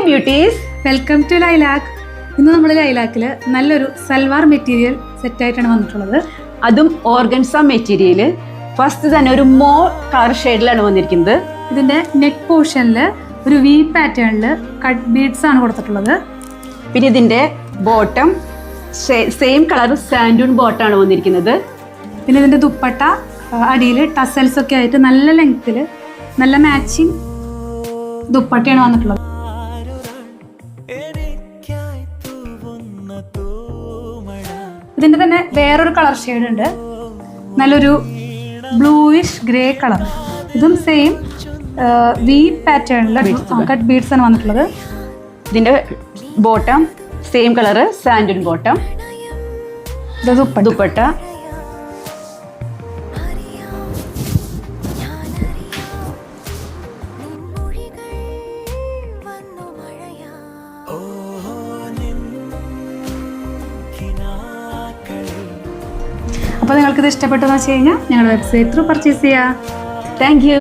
Beauties, welcome to lilac. ഇന്ന് നമ്മൾ ലൈലാക്കിൽ നല്ലൊരു സൽവാർ മെറ്റീരിയൽ സെറ്റായിട്ടാണ് വന്നിട്ടുള്ളത്. അതും ഓർഗൻസ മെറ്റീരിയൽ. ഫസ്റ്റ് തന്നെ ഒരു മോർ കളർ ഷെയ്ഡിലാണ് വന്നിരിക്കുന്നത്. ഇതിൻ്റെ നെക്ക് പോർഷനിൽ ഒരു വി പാറ്റേണിൽ കട്ട് ബീഡ്സ് ആണ് കൊടുത്തിട്ടുള്ളത്. പിന്നെ ഇതിൻ്റെ ബോട്ടം സെയിം കളർ സാൻഡൂൺ ബോട്ടാണ് വന്നിരിക്കുന്നത്. പിന്നെ ഇതിൻ്റെ ദുപ്പട്ട അടിയിൽ ടസൽസ് ഒക്കെ ആയിട്ട് നല്ല ലെങ്ത്തിൽ നല്ല മാച്ചിങ് ദുപ്പട്ടയാണ് വന്നിട്ടുള്ളത്. ഇതിൻ്റെ തന്നെ വേറൊരു കളർ ഷെയ്ഡ് ഉണ്ട്, നല്ലൊരു ബ്ലൂയിഷ് ഗ്രേ കളർ. ഇതും സെയിം വി പാറ്റേണിൽ കട്ട് ബീഡ്സ് ആണ് വന്നിട്ടുള്ളത്. ഇതിൻ്റെ ബോട്ടം സെയിം കളർ സാൻഡൂൺ ബോട്ടം. ദുപ്പട്ട അപ്പോൾ നിങ്ങൾക്കിത് ഇഷ്ടപ്പെട്ടു എന്ന് വെച്ച് കഴിഞ്ഞാൽ ഞങ്ങളുടെ വെബ്സൈറ്റ് ത്രൂ പർച്ചേസ് ചെയ്യാം. Thank U.